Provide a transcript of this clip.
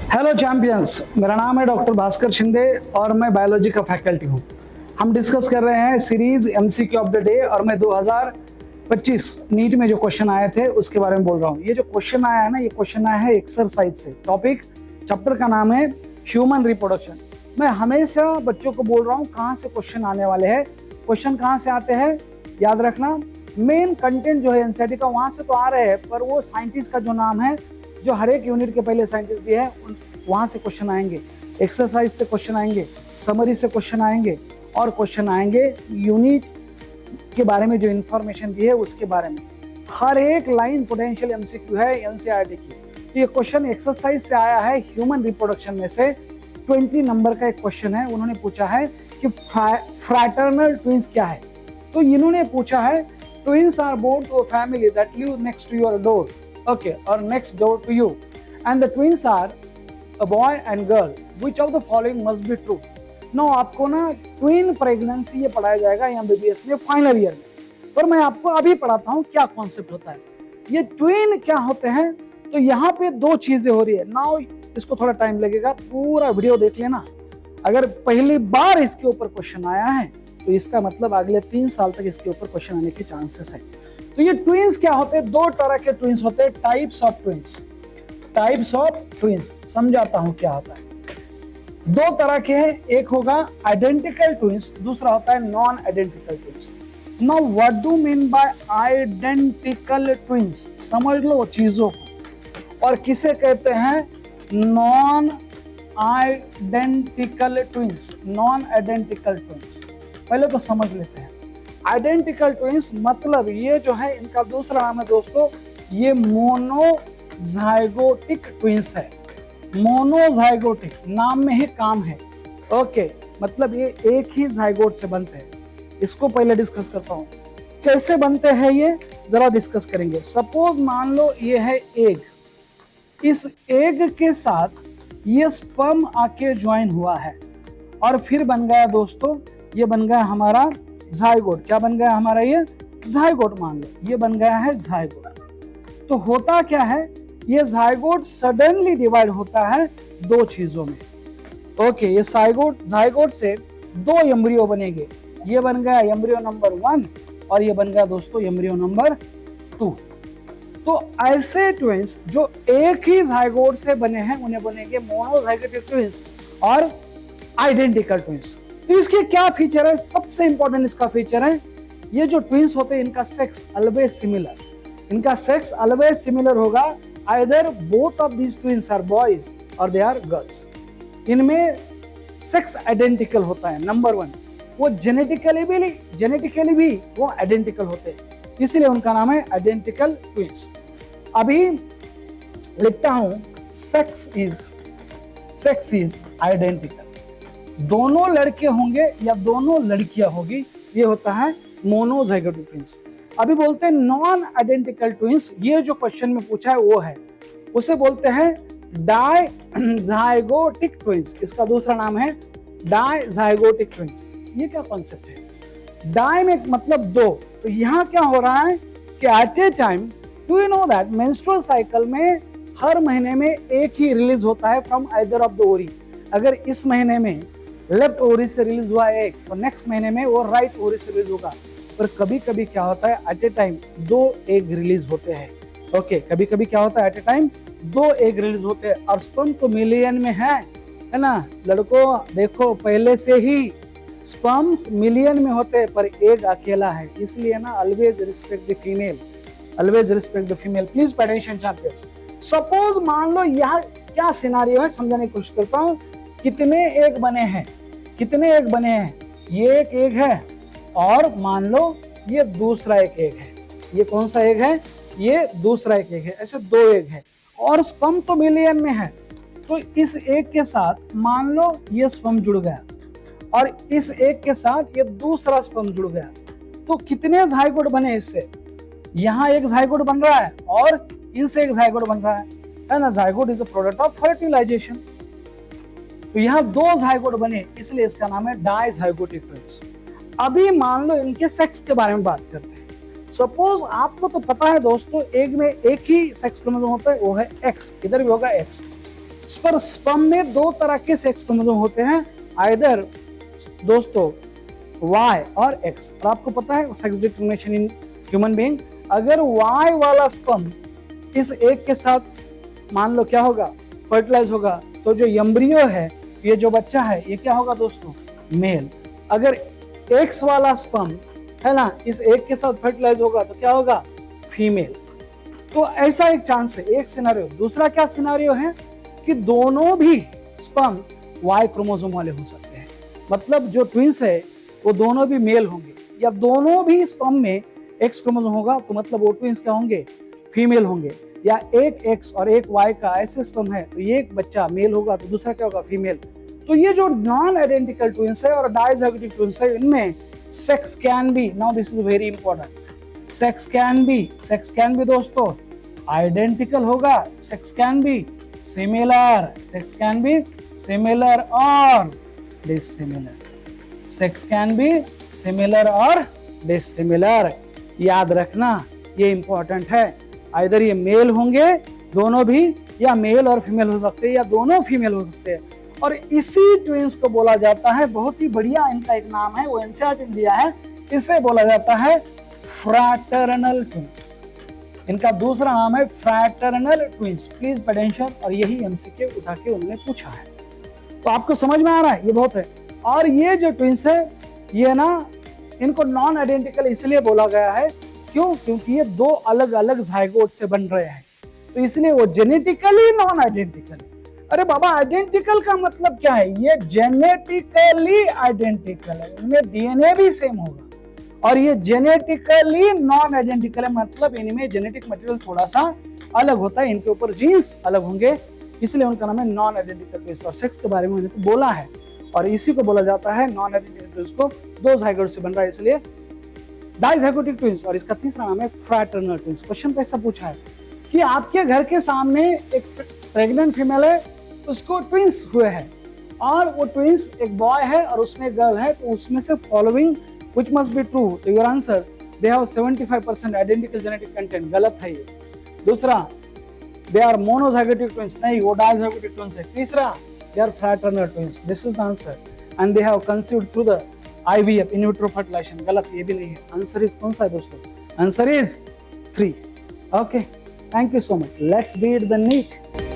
Hello champions, मेरा नाम है डॉक्टर भास्कर शिंदे और मैं बायोलॉजी का फैकल्टी हूँ। हम डिस्कस कर रहे हैं series MCQ of the day और मैं 2025 नीट में जो क्वेश्चन आए थे उसके बारे में बोल रहा हूँ। ये जो क्वेश्चन आया है ना, ये क्वेश्चन आया है एक्सरसाइज से। टॉपिक चैप्टर का नाम है ह्यूमन रिप्रोडक्शन। मैं हमेशा बच्चों को बोल रहा हूँ कहाँ से क्वेश्चन आने वाले हैं, क्वेश्चन कहाँ से आते हैं याद रखना। मेन कंटेंट जो है एनसीईआरटी का वहाँ से तो आ रहे हैं, पर वो साइंटिस्ट का जो नाम है जो हर एक यूनिट के पहले साइंटिस्ट दिए हैं वहां से क्वेश्चन आएंगे, एक्सरसाइज से क्वेश्चन आएंगे, समरी से क्वेश्चन आएंगे और क्वेश्चन आएंगे यूनिट के बारे में जो इन्फॉर्मेशन दी है उसके बारे में। हर एक लाइन पोटेंशियल एमसीक्यू है एनसीईआरटी की। तो ये क्वेश्चन एक्सरसाइज से आया है ह्यूमन रिप्रोडक्शन में से 20 नंबर का एक क्वेश्चन है। उन्होंने पूछा है कि फ्रैटर्नल ट्विंस क्या है। तो इन्होंने पूछा है twins are born to a family that live next to your door, okay, or next door to you, and the twins are a boy and girl. Which of the following must be true? Now आपको ना twin pregnancy ये पढ़ाया जाएगा MBBS में final year में, पर मैं आपको अभी पढ़ाता हूँ क्या कॉन्सेप्ट होता है, ये ट्विन क्या होते हैं। तो यहाँ पे दो चीजें हो रही है। नाउ इसको थोड़ा टाइम लगेगा, पूरा वीडियो देख लेना। अगर पहली बार इसके ऊपर क्वेश्चन आया है तो इसका मतलब अगले 3 साल तक इसके ऊपर क्वेश्चन आने के चांसेस है। तो ये ट्विंस क्या होते हैं? दो तरह के ट्विंस होते हैं, types of twins. Types of twins समझाता हूं क्या होता है। दो तरह के हैं, एक होगा आइडेंटिकल ट्विंस, दूसरा होता है non identical twins. Now what do mean by identical twins? समझ लो चीजों को। और किसे कहते हैं non identical twins? Non identical twins पहले तो समझ लेते हैं। आइडेंटिकल ट्विंस मतलब ये जो है इनका दूसरा नाम है दोस्तों, ये मोनोजाइगोटिक ट्विंस है। मोनोजाइगोटिक नाम में ही काम है। ओके, मतलब ये एक ही जाइगोट से बनते हैं। इसको पहले डिस्कस करता हूँ कैसे बनते हैं, ये जरा डिस्कस करेंगे। सपोज मान लो ये है एग, इस एग के साथ ये स्पर्म आके ज्वाइन हुआ है और फिर बन गया दोस्तों, ये बन गया हमारा जाइगोट। क्या बन गया हमारा? ये जाइगोट मान लो, ये बन गया है जाइगोट। तो होता क्या है, ये जाइगोट सडनली डिवाइड होता है दो चीजों में। ओके, ये जाइगोट से दो एम्ब्रियो बनेंगे। ये बन गया एम्ब्रियो नंबर 1 और ये बन गया दोस्तों एम्ब्रियो नंबर 2। तो ऐसे ट्विंस जो एक ही जाइगोट से बने हैं उन्हें बनेंगे मोनोजाइगोटिक ट्विंस और आइडेंटिकल ट्विंस। तो इसके क्या फीचर है? सबसे इंपॉर्टेंट इसका फीचर है, ये जो ट्विंस होते हैं इनका सेक्स ऑलवेज सिमिलर। इनका सेक्स ऑलवेज सिमिलर होगा, either both of these twins are boys और दे आर गर्ल्स। इनमें सेक्स आइडेंटिकल होता है। नंबर 1, वो जेनेटिकली भी वो आइडेंटिकल होते हैं, इसलिए उनका नाम है आइडेंटिकल ट्विंस। अभी लिखता हूं सेक्स इज आइडेंटिकल। दोनों लड़के होंगे या दोनों लड़कियां होगी, ये होता है मोनोजाइगोटिक ट्विंस। अभी बोलते हैं नॉन आइडेंटिकल ट्विंस, ये जो क्वेश्चन में पूछा है वो है, उसे बोलते हैं डाइजाइगोटिक ट्विंस। इसका दूसरा नाम है डाइजाइगोटिक ट्विंस। ये क्या कॉन्सेप्ट है? डाई में मतलब दो, तो यहाँ क्या हो रहा है कि at a time, do you know that menstrual cycle में हर महीने में एक ही रिलीज होता है फ्रॉम आइदर ऑफ द ओरी। अगर इस महीने में लेफ्ट ओरी से रिलीज हुआ एक, तो नेक्स्ट महीने में वो राइट ओरी से रिलीज होगा। पर कभी कभी क्या होता है, at a time 2 egg release होते हैं। ओके, कभी कभी क्या होता है, at a time 2 egg release होते हैं। और स्पर्म तो मिलियन में है ना लड़कों? देखो पहले से ही स्पर्म्स मिलियन में होते हैं पर एग अकेला है, इसलिए ना always respect the female, always respect the female. Please pay attention champions. Suppose मान लो यह क्या सिनारियो है, समझाने की कोशिश करता हूँ। कितने एग बने हैं? ये एक एग है और मान लो ये दूसरा एक एग है। ये कौन सा एग है? ये दूसरा एक एग है। ऐसे 2 एग है और स्पर्म तो मिलियन में है। तो इस एग के साथ मान लो ये स्पर्म जुड़ गया और इस एक के साथ ये दूसरा स्पर्म जुड़ गया, तो कितने जाइगोट बने इससे? यहाँ एक जाइगोट बन रहा है और इनसे एक जाइगोट बन रहा है ना? Zygote is a product of fertilization. तो यहाँ 2 जाइगोट बने, इसलिए इसका नाम है डाइजाइगोटिक ट्विंस। अभी मान लो इनके सेक्स के बारे में बात करते हैं। सपोज आपको तो पता है दोस्तों, एग में एक ही सेक्स क्रोमोसोम होता है, वो है एक्स। इधर भी होगा एक्स। पर स्पर्म में दो तरह के सेक्स क्रोमोसोम होते हैं, आइदर दोस्तों Y और X। और आपको पता है sex determination in human being, अगर Y वाला स्पर्म इस एक के साथ मान लो क्या होगा, फर्टिलाइज होगा, तो जो एम्ब्रियो है, ये जो बच्चा है, ये क्या होगा दोस्तों, मेल। अगर X वाला स्पर्म है ना, इस एक के साथ फर्टिलाइज होगा तो क्या होगा, फीमेल। तो ऐसा एक चांस है, एक सिनारियो। दूसरा क्या सिनारियो है कि दोनों भी स्पर्म Y क्रोमोसोम वाले हो सकते हैं, मतलब जो ट्विंस है वो दोनों भी मेल होंगे, या दोनों भी स्पर्म में X क्रोमोसोम होगा तो मतलब वो ट्विंस क्या होंगे, फीमेल होंगे। या एक X और एक Y का ऐसे स्पर्म है तो ये एक बच्चा मेल होगा तो दूसरा क्या होगा, फीमेल। तो ये जो नॉन आइडेंटिकल ट्विंस है और डाइज़ाइगोटिक ट्विंस है, इनमें sex can be, now this is very important, sex can be दोस्तों आइडेंटिकल होगा, sex can be similar, sex can be similar और dissimilar, sex can be similar और डिसिमिलर। याद रखना ये इंपॉर्टेंट है, आइदर ये मेल होंगे दोनों भी, या मेल और फीमेल हो सकते हैं, या दोनों फीमेल हो सकते हैं। और इसी ट्विंस को बोला जाता है, बहुत ही बढ़िया इनका एक नाम है, वो एनसीईआरटी ने दिया है, इसे बोला जाता है फ्रैटर्नल ट्विंस। इनका दूसरा नाम है fraternal twins, please pay attention. और यही एमसीक्यू उठा के उन्होंने पूछा है, तो आपको समझ में आ रहा है, ये बहुत है। और ये जो ट्विंस है ये ना, इनको नॉन आइडेंटिकल इसलिए बोला गया है, क्यों, क्योंकि ये दो अलग अलग जाइगोट से बन रहे हैं, तो इसलिए वो जेनेटिकली नॉन आइडेंटिकल। अरे बाबा आइडेंटिकल का मतलब क्या है, ये जेनेटिकली आइडेंटिकल है, इनमें डीएनए भी सेम होगा। और ये जेनेटिकली नॉन आइडेंटिकल है, मतलब इनमें जेनेटिक मटेरियल थोड़ा सा अलग होता है, इनके ऊपर जीन्स अलग होंगे, इसलिए उनका नाम है नॉन आइडेंटिकल ट्विंस। और सेक्स के बारे में मैंने तो बोला है, और इसी को बोला जाता है नॉन आइडेंटिकल ट्विंस को दो जाइगोट से बन रहा है, इसलिए डाइज़ाइगोटिक ट्विंस। और इसका तीसरा नाम है फ्रैटर्नल ट्विंस। क्वेश्चन कैसा पूछा है कि आपके घर के सामने एक प्रेग्नेंट फीमेल है, उसको ट्विंस हुए हैं, और वो ट्विंस एक बॉय है और उसमें गर्ल है, तो उसमें से following which must be true, तो your answer they have 75% identical genetic content, गलत है ये। दूसरा दे आर मोनोजाइगोटिक ट्विंस, नहीं वो डाइज़ाइगोटिक ट्विंस है। तीसरा they are fraternal twins, this is the answer. And they have conceived through the IVF, in vitro fertilization, गलत, ये भी नहीं है। आंसर इज कौन सा है दोस्तों, answer is 3। Okay, thank you so much, let's beat the NEET.